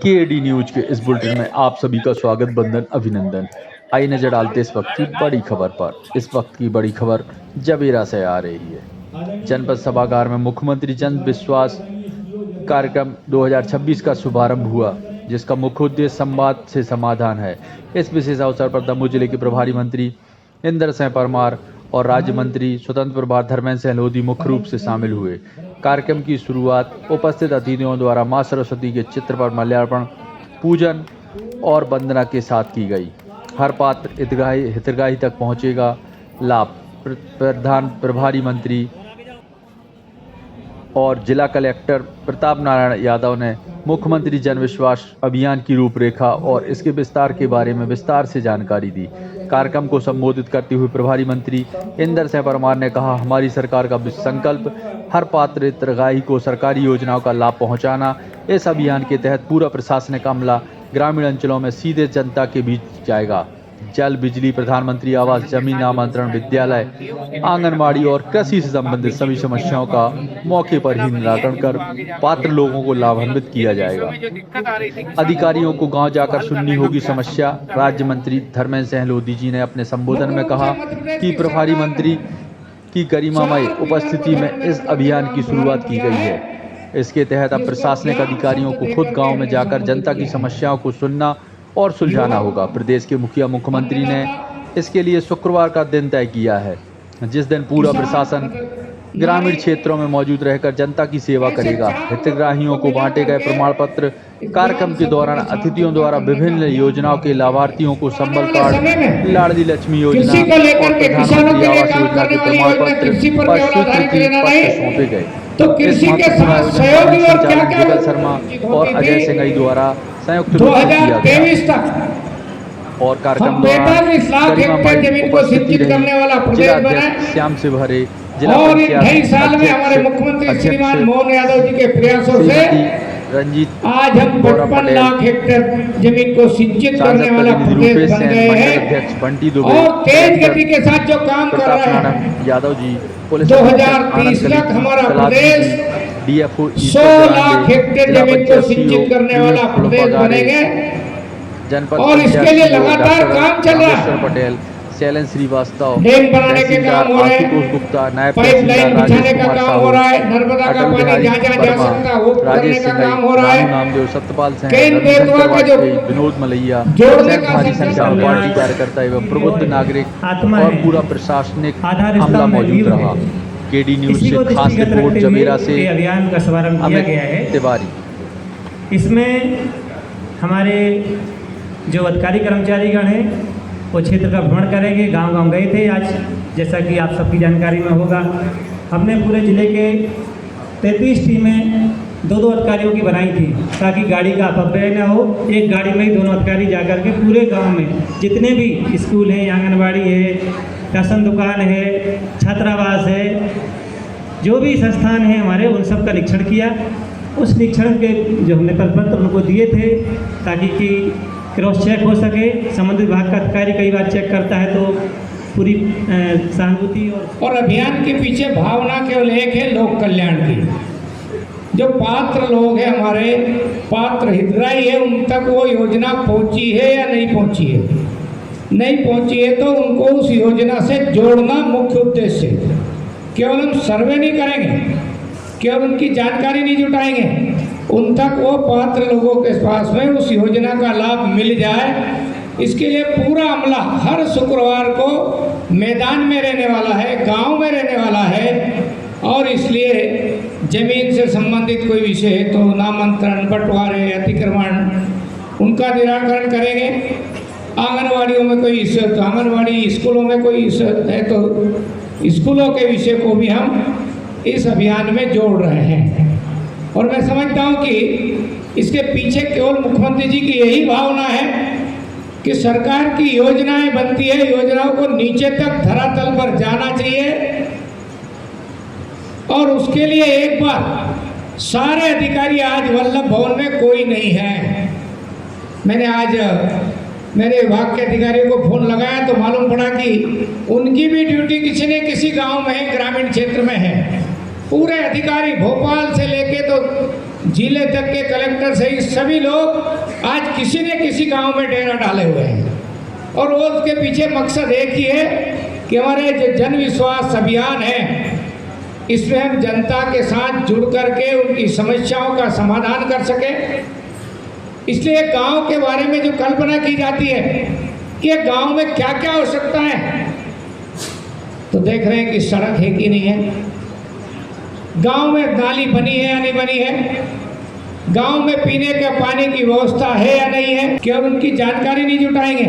KD news के इस bulletin में आप सभी का स्वागत, बंदन, अभिनंदन। आइए नजर डालते इस वक्त की बड़ी खबर पर। इस वक्त की बड़ी खबर जबीरा से आ रही है। जनपद सभागार में मुख्यमंत्री जन विश्वास कार्यक्रम 2026 का शुभारंभ हुआ, जिसका मुख्य उद्देश्य संवाद से समाधान है। इस विशेष अवसर पर दमोह जिले के प्रभारी मंत्री इंद्र सिंह परमार और राज्य मंत्री स्वतंत्र प्रभार धर्मेंद्र सिंह लोधी मुख्य रूप से शामिल हुए। कार्यक्रम की शुरुआत उपस्थित अतिथियों द्वारा मां सरस्वती के चित्र पर माल्यार्पण, पूजन और वंदना के साथ की गई। हर पात्र हितग्राही तक पहुंचेगा लाभ। प्रधान प्रभारी मंत्री और जिला कलेक्टर प्रताप नारायण यादव ने मुख्यमंत्री जन विश्वास अभियान की रूपरेखा और इसके विस्तार के बारे में विस्तार से जानकारी दी। कार्यक्रम को संबोधित करते हुए प्रभारी मंत्री इंद्र सिंह परमार ने कहा, हमारी सरकार का संकल्प हर पात्र हितग्राही को सरकारी योजनाओं का लाभ पहुंचाना। इस अभियान के तहत पूरा प्रशासनिक अमला ग्रामीण अंचलों में सीधे जनता के बीच जाएगा। जल, बिजली, प्रधानमंत्री आवास, जमीन नामांतरण, विद्यालय, आंगनबाड़ी और कृषि से संबंधित सभी समस्याओं का मौके पर ही निराकरण कर पात्र लोगों को लाभान्वित किया जाएगा। अधिकारियों को गांव जाकर सुननी होगी समस्या। राज्य मंत्री धर्मेंद्र सिंह लोधी जी ने अपने संबोधन में कहा कि प्रभारी मंत्री की गरिमामय उपस्थिति में इस अभियान की शुरुआत की गई है। इसके तहत अब प्रशासनिक अधिकारियों को खुद गाँव में जाकर जनता की समस्याओं को सुनना और सुलझाना होगा। प्रदेश के मुखिया मुख्यमंत्री ने इसके लिए शुक्रवार का दिन तय किया है, जिस दिन पूरा प्रशासन ग्रामीण क्षेत्रों में मौजूद रहकर जनता की सेवा करेगा। हितग्राहियों को बांटे गए प्रमाण पत्र। कार्यक्रम के दौरान अतिथियों द्वारा विभिन्न योजनाओं के लाभार्थियों को संबल कार्ड, लाडली लक्ष्मी योजना और प्रधानमंत्री आवास योजना के प्रमाण पत्र और स्वीकृति पत्र सौंपे गए। कृषि के साथ सहयोगी और क्या शर्मा और अजय सिंह द्वारा संयुक्त रूप से किया गया। और कार्यक्रम श्याम से भरे जिला और 2.5 साल में हमारे मुख्यमंत्री श्रीमान मोहन यादव जी के प्रयासों से रंजीत आज हम 55 लाख हेक्टेयर जमीन को सिंचित करने वाला प्रदेश बन गए हैं। और तेज गति के साथ जो काम कर रहे हैं यादव जी 2030 तक हमारा प्रदेश DFO 100 लाख हेक्टेयर जमीन को सिंचित करने वाला प्रदेश बनेंगे। जनपद और इसके लिए लगातार काम चल रहा है। पटेल, शैलेंद्र श्रीवास्तव, डैम बनाने के काम हो रहे हैं, गुप्ता, नायब पाइपलाइन बिछाने का काम हो रहा है, नर्मदा का पानी जहाँ जहाँ जा सकता वो करने का काम हो रहा है, नामदेव, सत्यपाल सिंह, बेतवा का जो विनोद मलैया, जोड़ने का भारी संख्या में पार्टी कार्यकर्ता एवं प्रबुद्ध नागरिक और पूरा प्रशासनिक अमला मौजूद रहा। केडी न्यूज से खास रिपोर्ट जबीरा से अभियान का शुभारंभ किया गया है। तिवारी। इसमें हमारे जो अधिकारी कर्मचारीगण हैं वो क्षेत्र का भ्रमण करेंगे। गांव-गांव गए थे आज, जैसा कि आप सबकी जानकारी में होगा। हमने पूरे ज़िले के 33 टीमें 2-2 अधिकारियों की बनाई थी, ताकि गाड़ी का अपव्यय न हो। एक गाड़ी में ही दोनों अधिकारी जाकर के पूरे गांव में जितने भी स्कूल हैं, आंगनबाड़ी है, राशन दुकान है, छात्रावास है, जो भी संस्थान हैं हमारे, उन सब का निरीक्षण किया। उस निरीक्षण के जो हमने प्रपत्र उनको दिए थे, ताकि कि क्रॉस चेक हो सके। संबंधित विभाग का अधिकारी कई बार चेक करता है तो पूरी सहानुभूति और अभियान के पीछे भावना केवल एक है, लोक कल्याण की। जो पात्र लोग हैं हमारे, पात्र हितग्राही है, उन तक वो योजना पहुंची है या नहीं पहुंची है। नहीं पहुंची है तो उनको उस योजना से जोड़ना मुख्य उद्देश्य है। केवल हम सर्वे नहीं करेंगे, केवल उनकी जानकारी नहीं जुटाएंगे, उन तक वो पात्र लोगों के पास में उस योजना का लाभ मिल जाए। इसके लिए पूरा अमला हर शुक्रवार को मैदान में रहने वाला है, गांव में रहने वाला है। और इसलिए जमीन से संबंधित कोई विषय है तो नामांतरण, बंटवारे, अतिक्रमण, उनका निराकरण करेंगे। आंगनबाड़ियों में कोई इश्यू है तो आंगनबाड़ी, स्कूलों में कोई इश्यू है तो स्कूलों के विषय को भी हम इस अभियान में जोड़ रहे हैं। और मैं समझता हूं कि इसके पीछे केवल मुख्यमंत्री जी की यही भावना है कि सरकार की योजनाएं बनती है, योजनाओं को नीचे तक धरातल पर जाना चाहिए। और उसके लिए एक बार सारे अधिकारी, आज वल्लभ भवन में कोई नहीं है। मैंने आज मेरे विभाग के अधिकारियों को फोन लगाया तो मालूम पड़ा कि उनकी भी ड्यूटी किसी न किसी गांव में, ग्रामीण क्षेत्र में है। पूरे अधिकारी भोपाल से लेके तो जिले तक के कलेक्टर सहित सभी लोग आज किसी न किसी गांव में डेरा डाले हुए हैं। और वो उसके पीछे मकसद एक ही है कि हमारे जो जन विश्वास अभियान है, इसमें हम जनता के साथ जुड़ करके उनकी समस्याओं का समाधान कर सके। इसलिए गांव के बारे में जो कल्पना की जाती है कि गांव में क्या क्या आवश्यकता है, तो देख रहे हैं कि सड़क है कि नहीं है, गांव में नाली बनी है या नहीं बनी है, गांव में पीने के पानी की व्यवस्था है या नहीं है। क्या उनकी जानकारी नहीं जुटाएंगे,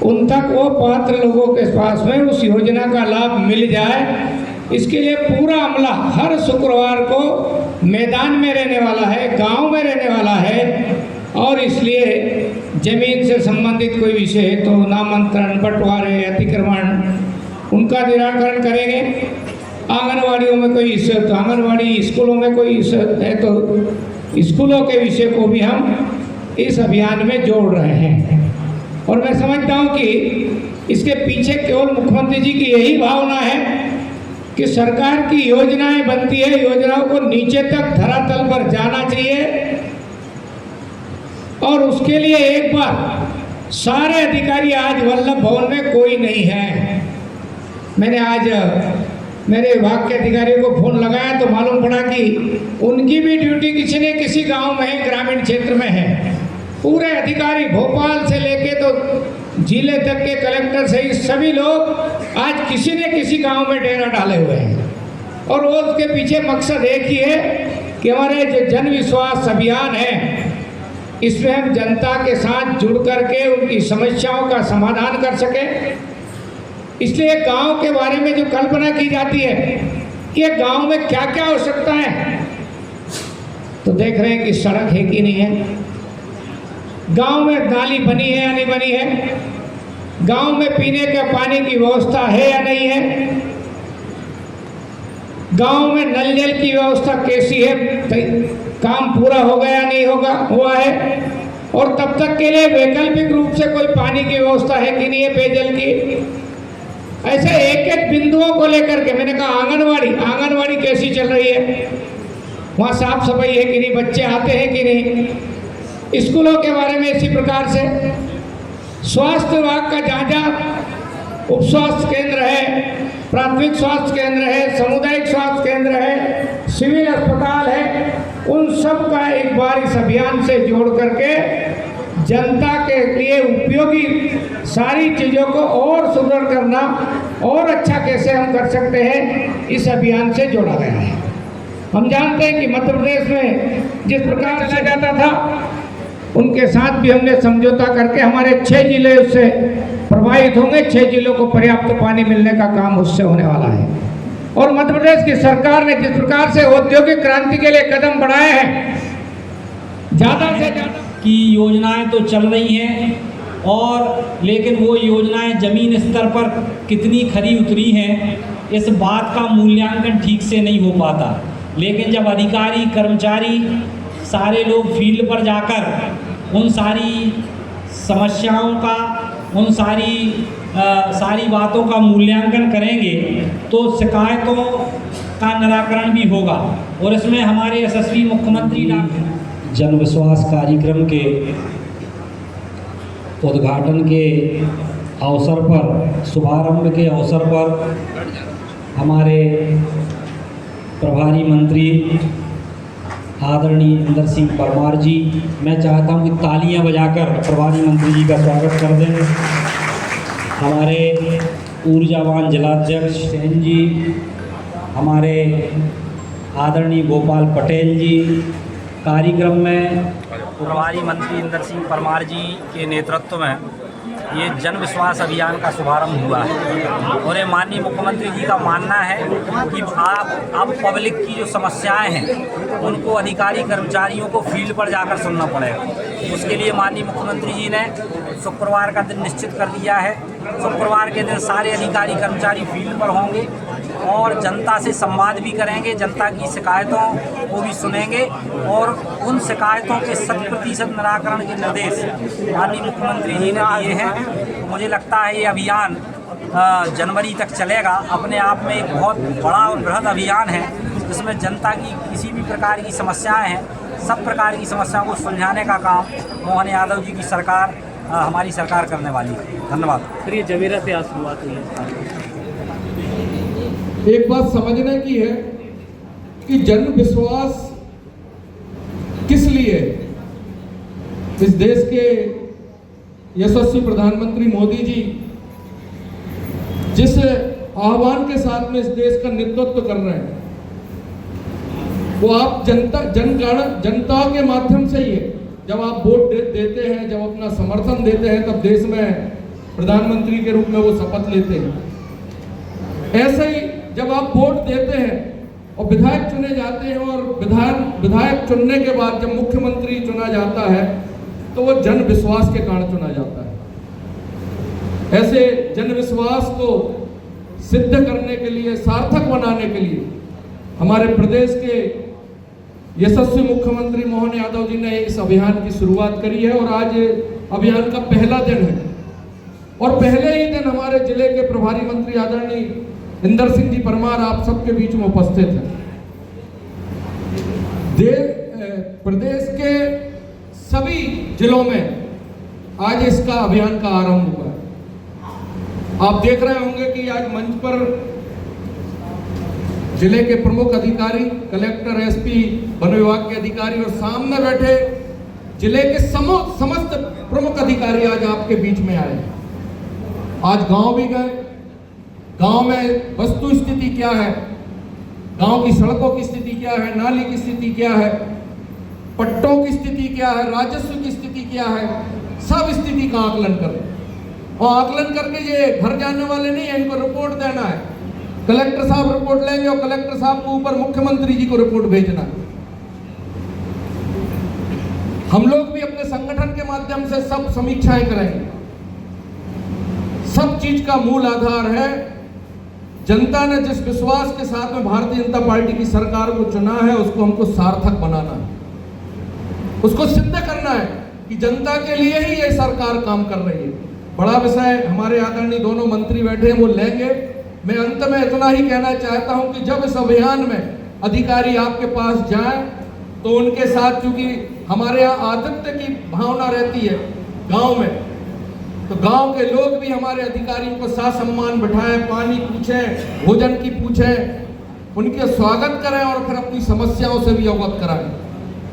उन तक वो पात्र लोगों के पास में उस योजना का लाभ मिल जाए, इसके लिए पूरा अमला हर शुक्रवार को मैदान में रहने वाला है, गांव में रहने वाला है। और इसलिए जमीन से संबंधित कोई विषय है तो नामांतरण, बंटवारे, अतिक्रमण, उनका निराकरण करेंगे। आंगनवाड़ियों में कोई इश्यू तो आंगनवाड़ी, स्कूलों में कोई इश्यू है तो स्कूलों के विषय को भी हम इस अभियान में जोड़ रहे हैं। और मैं समझता हूँ कि इसके पीछे केवल मुख्यमंत्री जी की यही भावना है कि सरकार की योजनाएं बनती है, योजनाओं को नीचे तक धरातल पर जाना चाहिए। और उसके लिए एक बार सारे अधिकारी, आज वल्लभ भवन में कोई नहीं है। मैंने आज मेरे विभाग के अधिकारियों को फोन लगाया तो मालूम पड़ा कि उनकी भी ड्यूटी किसी न किसी गांव में है, ग्रामीण क्षेत्र में है। पूरे अधिकारी भोपाल से लेके तो जिले तक के कलेक्टर सहित सभी लोग आज किसी न किसी गांव में डेरा डाले हुए हैं। और वो उसके पीछे मकसद एक ही है कि हमारे जो जन विश्वास अभियान है, इसमें हम जनता के साथ जुड़ करके उनकी समस्याओं का समाधान कर सके। इसलिए गांव के बारे में जो कल्पना की जाती है कि गांव में क्या क्या आवश्यकता है, तो देख रहे हैं कि सड़क है कि नहीं है, गांव में नाली बनी है या नहीं बनी है, गांव में पीने के पानी की व्यवस्था है या नहीं है, गांव में नल जल की व्यवस्था कैसी है, काम पूरा हो गया नहीं हुआ है, और तब तक के लिए वैकल्पिक रूप से कोई पानी की व्यवस्था है कि नहीं है, पेयजल की। ऐसे एक एक बिंदुओं को लेकर के मैंने कहा आंगनवाड़ी कैसी चल रही है, वहाँ साफ सफाई है कि नहीं, बच्चे आते हैं कि नहीं, स्कूलों के बारे में इसी प्रकार से, स्वास्थ्य विभाग का जहाँ जहाँ उप स्वास्थ्य केंद्र है, प्राथमिक स्वास्थ्य केंद्र है, सामुदायिक स्वास्थ्य केंद्र है, सिविल अस्पताल है, उन सब का एक बार इस अभियान से जोड़ करके जनता के लिए उपयोगी सारी चीज़ों को और सुदृढ़ करना और अच्छा कैसे हम कर सकते हैं, इस अभियान से जोड़ा गया है। हम जानते हैं कि मध्य प्रदेश में जिस प्रकार चला जाता था, उनके साथ भी हमने समझौता करके हमारे 6 जिले उससे प्रभावित होंगे, 6 जिलों को पर्याप्त पानी मिलने का काम उससे होने वाला है। और मध्य प्रदेश की सरकार ने जिस प्रकार से औद्योगिक क्रांति के लिए कदम बढ़ाए हैं, ज़्यादा से ज़्यादा की योजनाएं तो चल रही हैं, और लेकिन वो योजनाएं ज़मीन स्तर पर कितनी खरी उतरी हैं, इस बात का मूल्यांकन ठीक से नहीं हो पाता। लेकिन जब अधिकारी, कर्मचारी, सारे लोग फील्ड पर जाकर उन सारी समस्याओं का, उन सारी बातों का मूल्यांकन करेंगे तो शिकायतों का निराकरण भी होगा। और इसमें हमारे यशस्वी मुख्यमंत्री जन विश्वास कार्यक्रम के उद्घाटन के अवसर पर, शुभारंभ के अवसर पर हमारे प्रभारी मंत्री आदरणीय इंदर सिंह परमार जी, मैं चाहता हूं कि तालियां बजाकर प्रभारी मंत्री जी का स्वागत कर दें। हमारे ऊर्जावान जिलाध्यक्ष सेन जी, हमारे आदरणीय गोपाल पटेल जी, कार्यक्रम में प्रभारी मंत्री इंदर सिंह परमार जी के नेतृत्व में ये जन विश्वास अभियान का शुभारंभ हुआ है। और ये माननीय मुख्यमंत्री जी का मानना है कि अब पब्लिक की जो समस्याएं हैं उनको अधिकारी कर्मचारियों को फील्ड पर जाकर सुनना पड़ेगा। उसके लिए माननीय मुख्यमंत्री जी ने शुक्रवार का दिन निश्चित कर दिया है। शुक्रवार के दिन सारे अधिकारी कर्मचारी फील्ड पर होंगे और जनता से संवाद भी करेंगे, जनता की शिकायतों को भी सुनेंगे और उन शिकायतों के 100% निराकरण के निर्देश माननीय मुख्यमंत्री जी ने दिए हैं। मुझे लगता है ये अभियान जनवरी तक चलेगा। अपने आप में एक बहुत बड़ा और बृहद अभियान है जिसमें जनता की किसी भी प्रकार की समस्याएं हैं सब प्रकार की समस्याओं को सुलझाने का काम मोहन यादव जी की सरकार हमारी सरकार करने वाली है। धन्यवाद। फिर ये जवेरा से आज शुरुआत हुई है। एक बात समझने की है कि जन विश्वास किस लिए इस देश के यशस्वी प्रधानमंत्री मोदी जी जिस आह्वान के साथ में इस देश का नेतृत्व कर रहे हैं, वो आप जनता के माध्यम से ही है। जब आप वोट देते हैं, जब अपना समर्थन देते हैं, तब देश में प्रधानमंत्री के रूप में वो शपथ लेते हैं। ऐसे ही जब आप वोट देते हैं और विधायक चुने जाते हैं और विधायक चुनने के बाद जब मुख्यमंत्री चुना जाता है तो वो जन विश्वास के कारण चुना जाता है। ऐसे जन विश्वास को सिद्ध करने के लिए, सार्थक बनाने के लिए हमारे प्रदेश के यशस्वी मुख्यमंत्री मोहन यादव जी ने इस अभियान की शुरुआत करी है और आज अभियान का पहला दिन है। और पहले ही दिन हमारे जिले के प्रभारी मंत्री आदरणीय इंदर सिंह जी परमार आप सबके बीच में उपस्थित हैं। प्रदेश के सभी जिलों में आज इसका अभियान का आरंभ हुआ है। आप देख रहे होंगे कि आज मंच पर जिले के प्रमुख अधिकारी, कलेक्टर, एसपी, वन विभाग के अधिकारी और सामने बैठे जिले के समस्त प्रमुख अधिकारी आज आपके बीच में आए। आज गांव भी गए। गांव में वस्तु स्थिति क्या है, गांव की सड़कों की स्थिति क्या है, नाली की स्थिति क्या है, पट्टों की स्थिति क्या है, राजस्व की स्थिति क्या है, सब स्थिति का आकलन करें। और आकलन करके ये घर जाने वाले नहीं है, इनको रिपोर्ट देना है। कलेक्टर साहब रिपोर्ट लेंगे और कलेक्टर साहब को ऊपर मुख्यमंत्री जी को रिपोर्ट भेजना है। हम लोग भी अपने संगठन के माध्यम से सब समीक्षाएं करेंगे। सब चीज का मूल आधार है जनता ने जिस विश्वास के साथ में भारतीय जनता पार्टी की सरकार को चुना है, उसको हमको सार्थक बनाना है, उसको सिद्ध करना है कि जनता के लिए ही ये सरकार काम कर रही है। बड़ा विषय हमारे आदरणीय दोनों मंत्री बैठे हैं, वो लेंगे। मैं अंत में इतना ही कहना चाहता हूं कि जब इस अभियान में अधिकारी आपके पास जाएं तो उनके साथ, चूंकि हमारे यहाँ आतिथ्य की भावना रहती है गांव में, तो गांव के लोग भी हमारे अधिकारियों को सम्मान बिठाएं, पानी पूछें, भोजन की पूछें, उनके स्वागत करें और फिर अपनी समस्याओं से भी अवगत कराएं।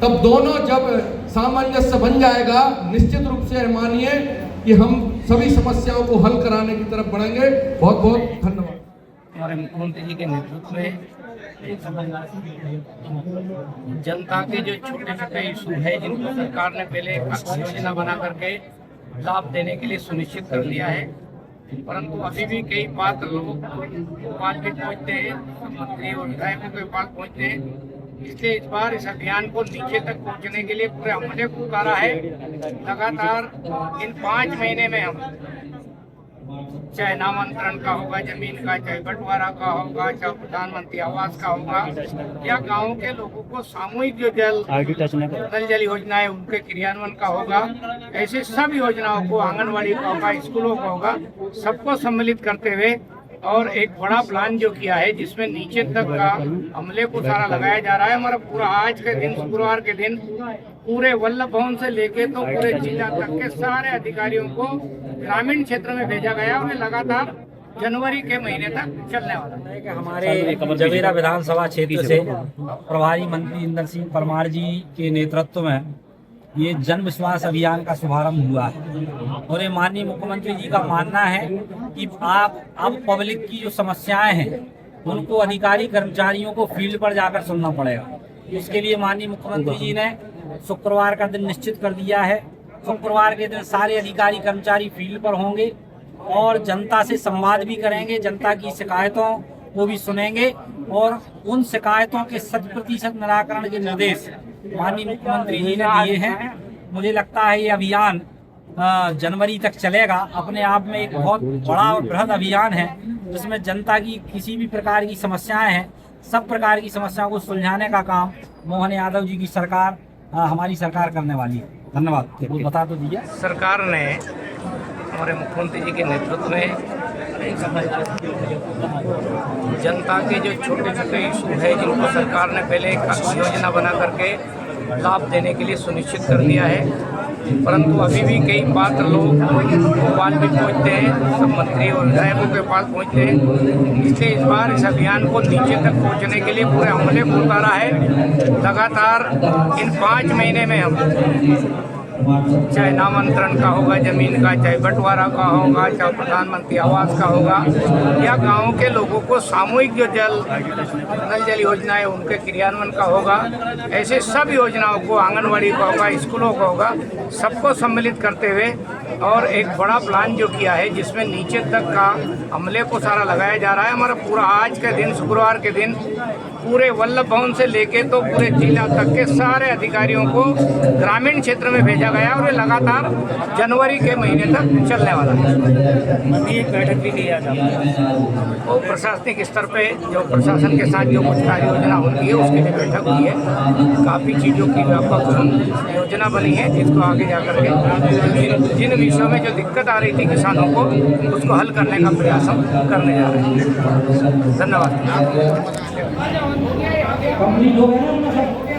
तब दोनों जब सामंजस्य बन जाएगा, निश्चित रूप से मानिए कि हम सभी समस्याओं को हल कराने की तरफ बढ़ेंगे। बहुत बहुत धन्यवाद। हमारे मुख्यमंत्री जी के नेतृत्व में जनता के जो छोटे छोटे इशू है, जिनको सरकार ने पहले योजना बना करके लाभ देने के लिए सुनिश्चित कर लिया है, परंतु अभी भी कई पात्र लोग पास भी पहुँचते हैं, मंत्री और विधायकों के पास पहुँचते हैं। इसलिए इस बार इस अभियान को नीचे तक पहुँचने के लिए पूरे अमले को उतारा है। लगातार इन 5 महीने में हम चाहे नामांतरण का होगा जमीन का, चाहे बंटवारा का होगा, चाहे प्रधानमंत्री आवास का होगा, या गाँव के लोगों को सामूहिक जो नल जल योजना है उनके क्रियान्वयन का होगा, ऐसे सब योजनाओं को, आंगनबाड़ी का होगा, स्कूलों का होगा, सबको सम्मिलित करते हुए और एक बड़ा प्लान जो किया है जिसमें नीचे तक का अमले को सारा लगाया जा रहा है। हमारा पूरा आज के दिन, शुक्रवार के दिन, पूरे वल्लभ भवन से लेके तो पूरे जिला तक के सारे अधिकारियों को ग्रामीण क्षेत्र में भेजा गया और लगातार जनवरी के महीने तक चलने वाला है। हमारे जवेरा विधानसभा क्षेत्र से प्रभारी मंत्री इंदर सिंह परमार जी के नेतृत्व में ये जन विश्वास अभियान का शुभारंभ हुआ है और ये माननीय मुख्यमंत्री जी का मानना है कि अब पब्लिक की जो समस्याएं हैं उनको अधिकारी कर्मचारियों को फील्ड पर जाकर सुनना पड़ेगा। इसके लिए माननीय मुख्यमंत्री जी ने शुक्रवार का दिन निश्चित कर दिया है। शुक्रवार के दिन सारे अधिकारी कर्मचारी फील्ड पर होंगे और जनता से संवाद भी करेंगे, जनता की शिकायतों को भी सुनेंगे और उन शिकायतों के 100% निराकरण के निर्देश माननीय मुख्यमंत्री जी ने दिए हैं। मुझे लगता है ये अभियान जनवरी तक चलेगा। अपने आप में एक बहुत बड़ा और बृहद अभियान है जिसमें जनता की किसी भी प्रकार की समस्याएं हैं, सब प्रकार की समस्याओं को सुलझाने का काम मोहन यादव जी की सरकार, हमारी सरकार करने वाली है। धन्यवाद। वो बता तो दिया। सरकार ने हमारे मुख्यमंत्री जी के नेतृत्व में जनता के जो छोटे छोटे इशू है, जिनको सरकार ने पहले योजना बना करके लाभ देने के लिए सुनिश्चित कर दिया है। परंतु अभी भी कई पात्र लोग भोपाल भी पहुँचते हैं, सब मंत्री और विधायकों के पास पहुँचते हैं। इसलिए इस बार इस अभियान को नीचे तक पहुँचने के लिए पूरे अमले को उतारा है। लगातार इन 5 महीने में हम चाहे नामांतरण का होगा ज़मीन का, चाहे बंटवारा का होगा, चाहे प्रधानमंत्री आवास का होगा, या गाँव के लोगों को सामूहिक जो नल जल योजना है उनके क्रियान्वयन का होगा, ऐसे सब योजनाओं को, आंगनवाड़ी का होगा, स्कूलों का होगा, सबको सम्मिलित करते हुए और एक बड़ा प्लान जो किया है जिसमें नीचे तक का अमले को सारा लगाया जा रहा है। हमारा पूरा आज के दिन, शुक्रवार के दिन, पूरे वल्लभ भवन से लेके तो पूरे जिला तक के सारे अधिकारियों को ग्रामीण क्षेत्र में भेजा गया और ये लगातार जनवरी के महीने तक चलने वाला है। एक बैठक भी किया वो प्रशासनिक स्तर पे जो प्रशासन के साथ जो कुछ कार्य योजना होती है उसके लिए बैठक हुई है। काफ़ी चीज़ों की व्यापक योजना बनी है जिसको आगे जा करके जिन विषयों में जो दिक्कत आ रही थी किसानों को, उसको हल करने का प्रयास हम करने जा रहे हैं। धन्यवाद। कंप्लीट हो गया ना।